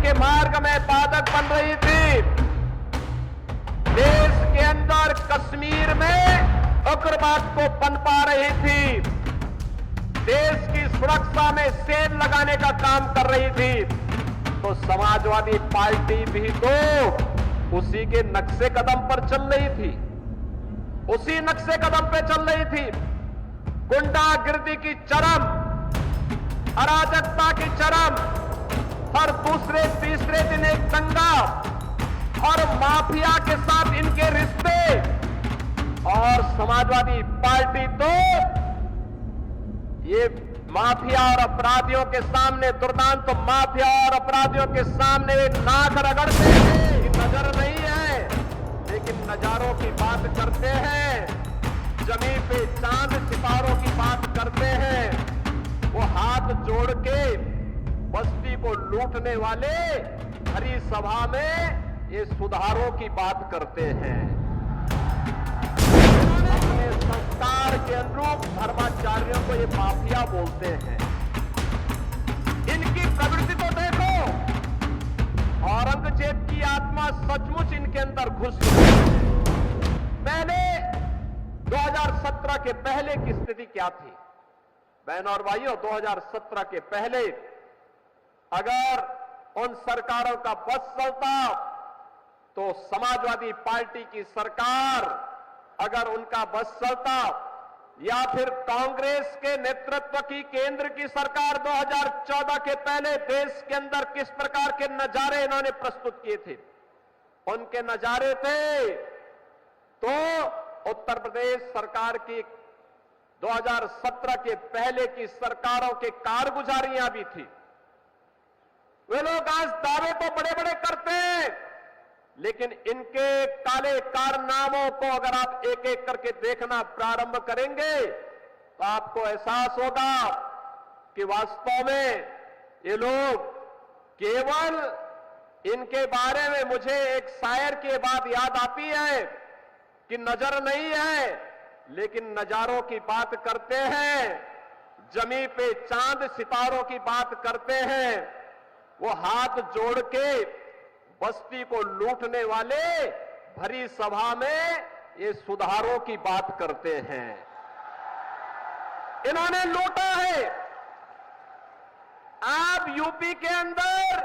के मार्ग में बाधक बन रही थी। देश के अंदर कश्मीर में उग्रवाद को पनपा रही थी। देश की सुरक्षा में सेंध लगाने का काम कर रही थी। तो समाजवादी पार्टी भी तो उसी के नक्शे कदम पर चल रही थी, उसी नक्शे कदम पे चल रही थी। गुंडागिर्दी की चरम, अराजकता की चरम, हर दूसरे तीसरे दिन एक दंगा और माफिया के साथ इनके रिश्ते। और समाजवादी पार्टी तो ये माफिया और अपराधियों के सामने, दुर्दांत माफिया और अपराधियों के सामने नाक रगड़ते हैं कि नजर नहीं है, लेकिन नजारों की बात करते हैं। जमीन पे चांद सितारों की बात करते हैं। वो हाथ जोड़ के बस्ती को लूटने वाले हरी सभा में ये सुधारों की बात करते हैं। अपने संस्कार के अनुरूप धर्माचार्यों को ये माफिया बोलते हैं। इनकी प्रवृत्ति तो देखो, औरंगजेब की आत्मा सचमुच इनके अंदर घुस चुकी है। पहले 2017 के पहले की स्थिति क्या थी? बहनों और भाइयों, 2017 के पहले अगर उन सरकारों का बस चलता तो समाजवादी पार्टी की सरकार, अगर उनका बस चलता, या फिर कांग्रेस के नेतृत्व की केंद्र की सरकार 2014 के पहले देश के अंदर किस प्रकार के नजारे इन्होंने प्रस्तुत किए थे, उनके नजारे थे तो उत्तर प्रदेश सरकार की 2017 के पहले की सरकारों के कारगुजारियां भी थी। वे लोग आज दावे तो बड़े बड़े करते हैं, लेकिन इनके काले कारनामों को अगर आप एक एक करके देखना प्रारंभ करेंगे तो आपको एहसास होगा कि वास्तव में ये लोग केवल, इनके बारे में मुझे एक शायर की बात याद आती है कि नजर नहीं है लेकिन नजारों की बात करते हैं। जमीन पे चांद सितारों की बात करते हैं। वो हाथ जोड़ के बस्ती को लूटने वाले भरी सभा में ये सुधारों की बात करते हैं। इन्होंने लूटा है। आप यूपी के अंदर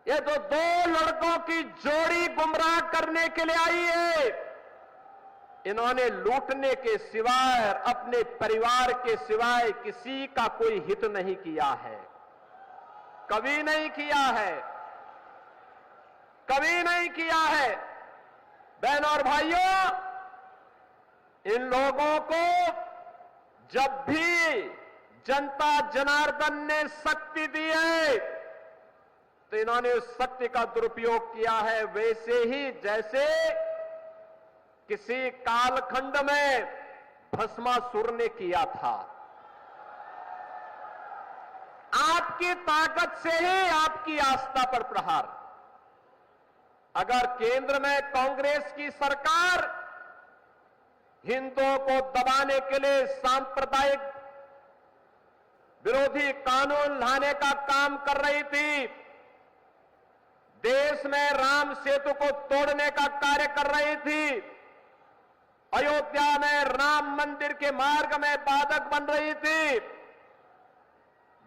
ये जो दो लड़कों की जोड़ी गुमराह करने के लिए आई है, इन्होंने लूटने के सिवाय, अपने परिवार के सिवाय किसी का कोई हित नहीं किया है, कभी नहीं किया है, कभी नहीं किया है। बहनों और भाइयों, इन लोगों को जब भी जनता जनार्दन ने शक्ति दी है तो इन्होंने उस शक्ति का दुरुपयोग किया है, वैसे ही जैसे किसी कालखंड में भस्मासुर ने किया था। आपकी ताकत से ही आपकी आस्था पर प्रहार। अगर केंद्र में कांग्रेस की सरकार हिंदुओं को दबाने के लिए सांप्रदायिक विरोधी कानून लाने का काम कर रही थी, देश में राम सेतु को तोड़ने का कार्य कर रही थी, अयोध्या में राम मंदिर के मार्ग में बाधक बन रही थी,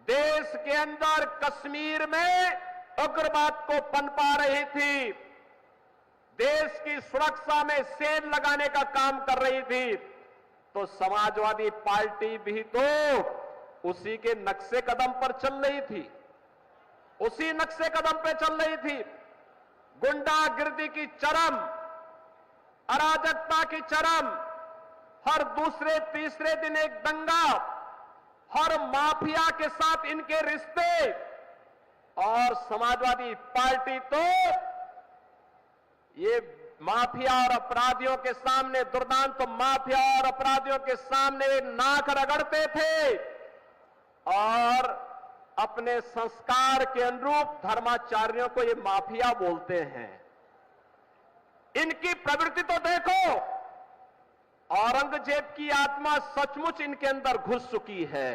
देश के अंदर कश्मीर में उग्रवाद को पनपा रही थी, देश की सुरक्षा में सेंध लगाने का काम कर रही थी, तो समाजवादी पार्टी भी तो उसी के नक्शे कदम पर चल रही थी, उसी नक्शे कदम पे चल रही थी। गुंडागिर्दी की चरम, अराजकता की चरम, हर दूसरे तीसरे दिन एक दंगा, हर माफिया के साथ इनके रिश्ते। और समाजवादी पार्टी तो ये माफिया और अपराधियों के सामने, दुर्दांत तो माफिया और अपराधियों के सामने नाक रगड़ते थे और अपने संस्कार के अनुरूप धर्माचार्यों को ये माफिया बोलते हैं। इनकी प्रवृत्ति तो देखो, औरंगजेब की आत्मा सचमुच इनके अंदर घुस चुकी है।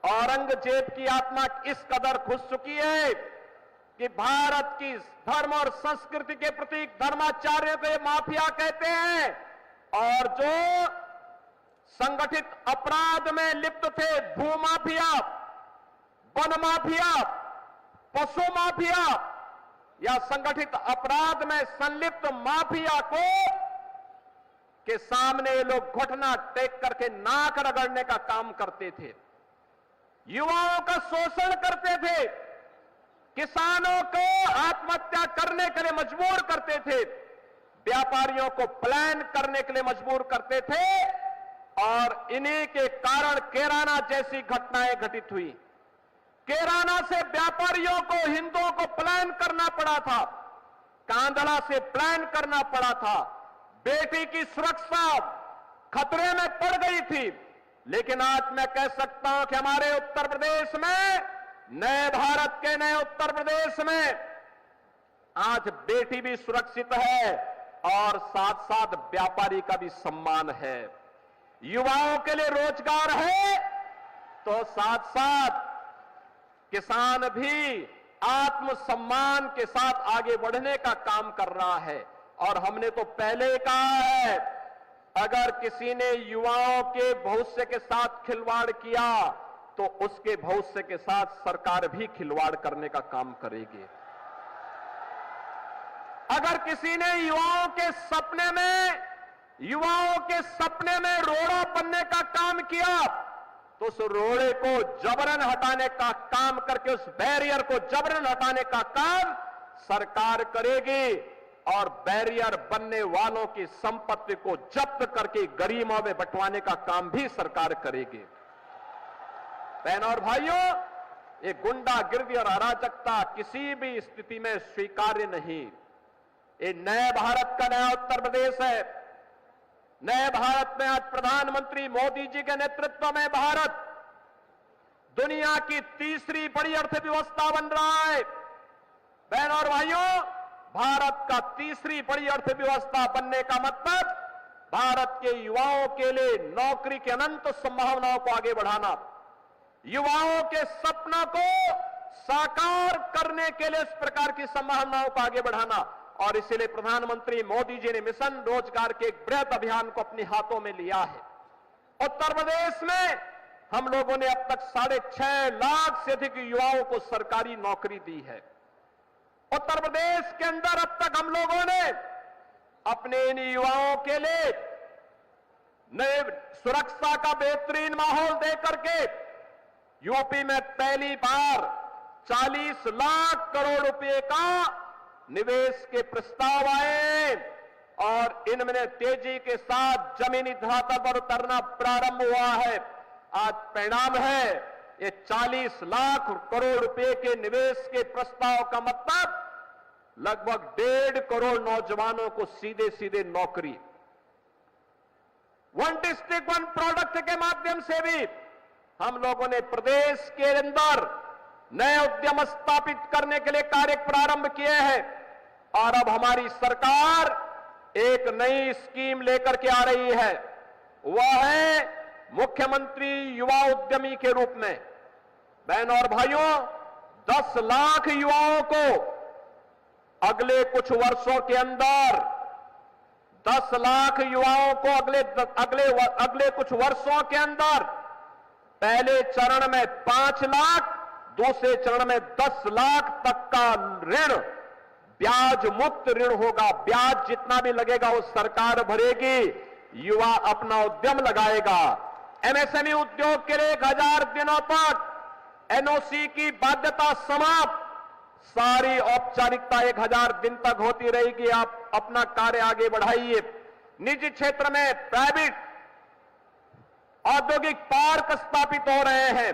औरंगजेब की आत्मा इस कदर घुस चुकी है कि भारत की धर्म और संस्कृति के प्रतीक धर्माचार्यों को ये माफिया कहते हैं, और जो संगठित अपराध में लिप्त थे, भूमाफिया, वन माफिया, पशु माफिया या संगठित अपराध में संलिप्त माफिया को के सामने ये लोग घुटना टेक करके नाक रगड़ने का काम करते थे, युवाओं का शोषण करते थे, किसानों को आत्महत्या करने के लिए मजबूर करते थे, व्यापारियों को प्लान करने के लिए मजबूर करते थे, और इन्हीं के कारण कैराना जैसी घटनाएं घटित हुई। कैराना से व्यापारियों को, हिंदुओं को प्लान करना पड़ा था, कांदला से प्लान करना पड़ा था, बेटी की सुरक्षा खतरे में पड़ गई थी। लेकिन आज मैं कह सकता हूं कि हमारे उत्तर प्रदेश में, नए भारत के नए उत्तर प्रदेश में आज बेटी भी सुरक्षित है और साथ साथ व्यापारी का भी सम्मान है, युवाओं के लिए रोजगार है, तो साथ साथ किसान भी आत्मसम्मान के साथ आगे बढ़ने का काम कर रहा है। और हमने तो पहले ही कहा है, अगर किसी ने युवाओं के भविष्य के साथ खिलवाड़ किया तो उसके भविष्य के साथ सरकार भी खिलवाड़ करने का काम करेगी। अगर किसी ने युवाओं के सपने में रोड़ा बनने का काम किया तो उस रोड़े को जबरन हटाने का काम करके, उस बैरियर को जबरन हटाने का काम सरकार करेगी, और बैरियर बनने वालों की संपत्ति को जब्त करके गरीबों में बंटवाने का काम भी सरकार करेगी। बहनों और भाइयों, ये गुंडागिर्दी और अराजकता किसी भी स्थिति में स्वीकार्य नहीं। ये नए भारत का नया उत्तर प्रदेश है। नए भारत में आज प्रधानमंत्री मोदी जी के नेतृत्व में भारत दुनिया की तीसरी बड़ी अर्थव्यवस्था बन रहा है। बहनों और भाइयों, भारत का तीसरी बड़ी अर्थव्यवस्था बनने का मतलब भारत के युवाओं के लिए नौकरी की अनंत संभावनाओं को आगे बढ़ाना, युवाओं के सपनों को साकार करने के लिए इस प्रकार की संभावनाओं को आगे बढ़ाना। और इसीलिए प्रधानमंत्री मोदी जी ने मिशन रोजगार के एक बृहद अभियान को अपने हाथों में लिया है। उत्तर प्रदेश में हम लोगों ने अब तक 6.5 लाख से अधिक युवाओं को सरकारी नौकरी दी है। उत्तर प्रदेश के अंदर अब तक हम लोगों ने अपने इन युवाओं के लिए नए सुरक्षा का बेहतरीन माहौल देकर के यूपी में पहली बार 40 लाख करोड़ रुपए का निवेश के प्रस्ताव आए, और इनमें तेजी के साथ जमीनी धरातल पर उतरना प्रारंभ हुआ है। आज परिणाम है, ये 40 लाख करोड़ रुपए के निवेश के प्रस्ताव का मतलब लगभग 1.5 करोड़ नौजवानों को सीधे सीधे नौकरी। वन डिस्ट्रिक्ट वन प्रोडक्ट के माध्यम से भी हम लोगों ने प्रदेश के अंदर नए उद्यम स्थापित करने के लिए कार्य प्रारंभ किए हैं। और अब हमारी सरकार एक नई स्कीम लेकर के आ रही है, वह है मुख्यमंत्री युवा उद्यमी के रूप में। बहनों और भाइयों, 10 लाख युवाओं को अगले कुछ वर्षों के अंदर, 10 लाख युवाओं को अगले कुछ वर्षों के अंदर, पहले चरण में 5 लाख, दूसरे चरण में 10 लाख तक का ऋण, ब्याज मुक्त ऋण होगा। ब्याज जितना भी लगेगा वो सरकार भरेगी, युवा अपना उद्यम लगाएगा। एमएसएमई उद्योग के लिए 1000 दिनों तक एनओसी की बाध्यता समाप्त, सारी औपचारिकता 1000 दिन तक होती रहेगी। आप अपना कार्य आगे बढ़ाइए। निजी क्षेत्र में प्राइवेट औद्योगिक पार्क स्थापित हो रहे हैं,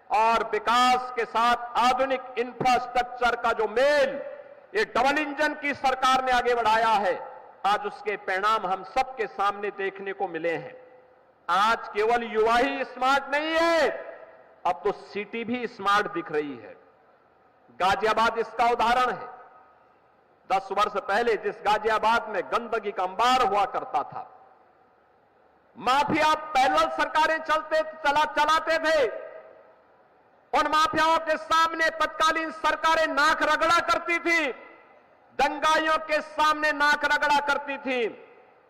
और विकास के साथ आधुनिक इंफ्रास्ट्रक्चर का जो मेल ये डबल इंजन की सरकार ने आगे बढ़ाया है, आज उसके परिणाम हम सबके सामने देखने को मिले हैं। आज केवल युवा ही स्मार्ट नहीं है, अब तो सिटी भी स्मार्ट दिख रही है। गाजियाबाद इसका उदाहरण है। 10 वर्ष पहले जिस गाजियाबाद में गंदगी का अंबार हुआ करता था, माफिया पैरेलल सरकारें चलाते थे, उन माफियाओं के सामने तत्कालीन सरकारें नाक रगड़ा करती थी, दंगाइयों के सामने नाक रगड़ा करती थी।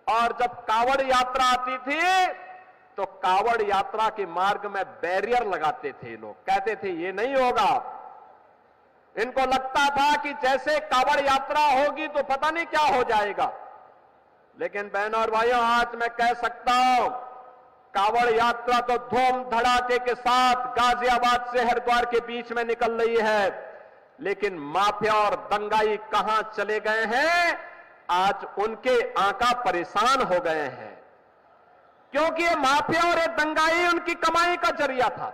और जब कावड़ यात्रा आती थी तो कावड़ यात्रा के मार्ग में बैरियर लगाते थे लोग, कहते थे ये नहीं होगा। इनको लगता था कि जैसे कावड़ यात्रा होगी तो पता नहीं क्या हो जाएगा। लेकिन बहनों और भाइयों, आज मैं कह सकता हूं, कावड़ यात्रा तो धूम धड़ाके के साथ गाजियाबाद से हरिद्वार के बीच में निकल रही है, लेकिन माफिया और दंगाई कहां चले गए हैं? आज उनके आका परेशान हो गए हैं, क्योंकि ये माफिया और ये दंगाई उनकी कमाई का जरिया था।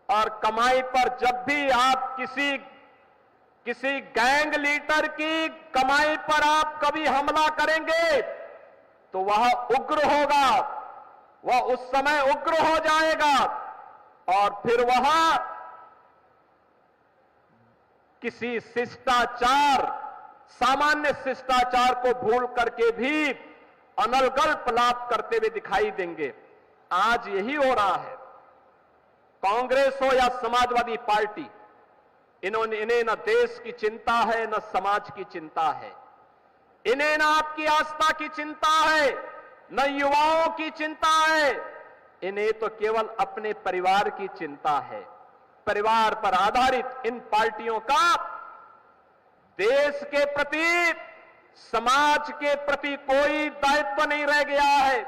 और कमाई पर जब भी आप किसी गैंग लीडर की कमाई पर आप कभी हमला करेंगे तो वह उग्र होगा, वह उस समय उग्र हो जाएगा और फिर वह किसी शिष्टाचार, सामान्य शिष्टाचार को भूल करके भी अनलगल्प लाभ करते हुए दिखाई देंगे। आज यही हो रहा है। कांग्रेस हो या समाजवादी पार्टी, इन्हें न देश की चिंता है न समाज की चिंता है, इन्हें न आपकी आस्था की चिंता है न युवाओं की चिंता है, इन्हें तो केवल अपने परिवार की चिंता है। परिवार पर आधारित इन पार्टियों का देश के प्रति, समाज के प्रति कोई दायित्व नहीं रह गया है।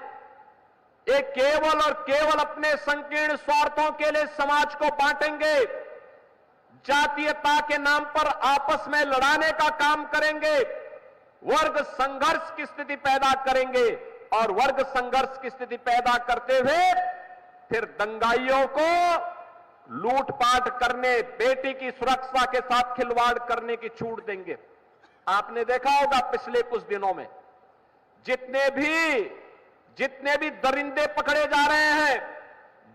ये केवल और केवल अपने संकीर्ण स्वार्थों के लिए समाज को बांटेंगे, जातीयता के नाम पर आपस में लड़ाने का काम करेंगे, वर्ग संघर्ष की स्थिति पैदा करेंगे और वर्ग संघर्ष की स्थिति पैदा करते हुए फिर दंगाइयों को लूटपाट करने, बेटी की सुरक्षा के साथ खिलवाड़ करने की छूट देंगे। आपने देखा होगा पिछले कुछ दिनों में जितने भी दरिंदे पकड़े जा रहे हैं,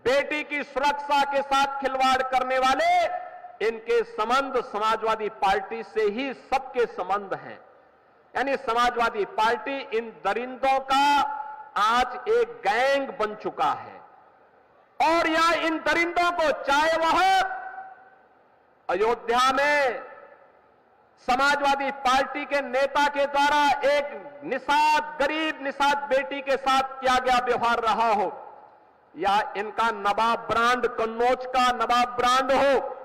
बेटी की सुरक्षा के साथ खिलवाड़ करने वाले, इनके संबंध समाजवादी पार्टी से ही सबके संबंध हैं। यानी समाजवादी पार्टी इन दरिंदों का आज एक गैंग बन चुका है और यह इन दरिंदों को, चाहे वह अयोध्या में समाजवादी पार्टी के नेता के द्वारा एक गरीब निषाद बेटी के साथ किया गया व्यवहार रहा हो, या इनका नवाब ब्रांड, कन्नौज का नवाब ब्रांड हो,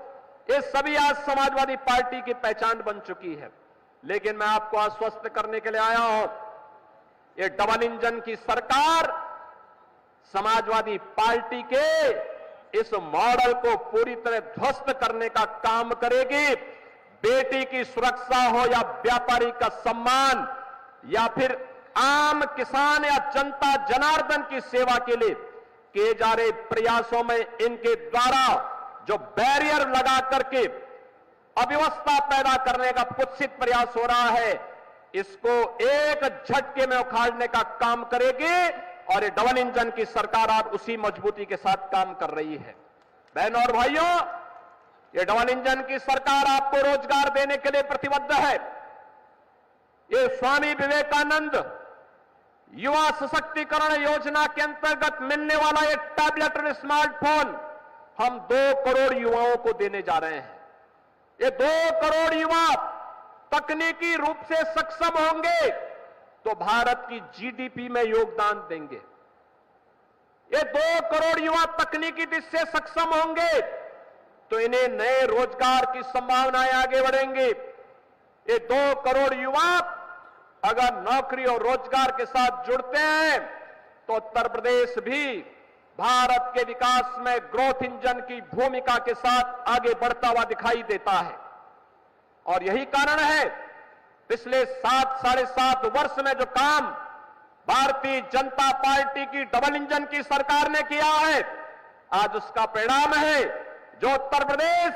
ये सभी आज समाजवादी पार्टी की पहचान बन चुकी है। लेकिन मैं आपको आश्वस्त करने के लिए आया हूं, ये डबल इंजन की सरकार समाजवादी पार्टी के इस मॉडल को पूरी तरह ध्वस्त करने का काम करेगी। बेटी की सुरक्षा हो या व्यापारी का सम्मान या फिर आम किसान या जनता जनार्दन की सेवा के लिए किए जा रहे प्रयासों में इनके द्वारा जो बैरियर लगा करके अव्यवस्था पैदा करने का कुत्सित प्रयास हो रहा है, इसको एक झटके में उखाड़ने का काम करेगी और ये डबल इंजन की सरकार आज उसी मजबूती के साथ काम कर रही है। बहनों और भाइयों, ये डबल इंजन की सरकार आपको रोजगार देने के लिए प्रतिबद्ध है। ये स्वामी विवेकानंद युवा सशक्तिकरण योजना के अंतर्गत मिलने वाला ये टैबलेट और स्मार्टफोन हम 2 करोड़ युवाओं को देने जा रहे हैं। ये 2 करोड़ युवा तकनीकी रूप से सक्षम होंगे तो भारत की जीडीपी में योगदान देंगे। ये 2 करोड़ युवा तकनीकी दृष्टि से सक्षम होंगे तो इन्हें नए रोजगार की संभावनाएं आगे बढ़ेंगी। ये 2 करोड़ युवा अगर नौकरी और रोजगार के साथ जुड़ते हैं तो उत्तर प्रदेश भी भारत के विकास में ग्रोथ इंजन की भूमिका के साथ आगे बढ़ता हुआ दिखाई देता है। और यही कारण है पिछले 7-7.5 वर्ष में जो काम भारतीय जनता पार्टी की डबल इंजन की सरकार ने किया है, आज उसका परिणाम है जो उत्तर प्रदेश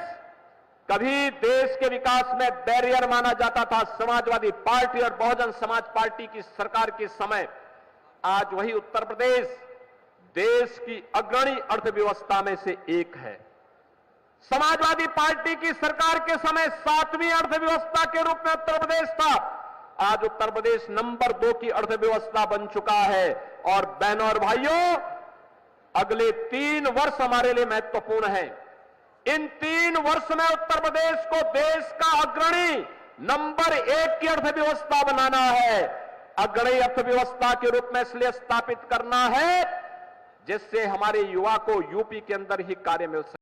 कभी देश के विकास में बैरियर माना जाता था समाजवादी पार्टी और बहुजन समाज पार्टी की सरकार के समय, आज वही उत्तर प्रदेश देश की अग्रणी अर्थव्यवस्था में से एक है। समाजवादी पार्टी की सरकार के समय 7वीं अर्थव्यवस्था के रूप में उत्तर प्रदेश था, आज उत्तर प्रदेश नंबर 2 की अर्थव्यवस्था बन चुका है। और बहनों और भाइयों, अगले 3 वर्ष हमारे लिए महत्वपूर्ण है। इन 3 वर्ष में उत्तर प्रदेश को देश का अग्रणी नंबर 1 की अर्थव्यवस्था बनाना है। अग्रणी अर्थव्यवस्था के रूप में इसलिए स्थापित करना है जिससे हमारे युवा को यूपी के अंदर ही कार्य मिल सके।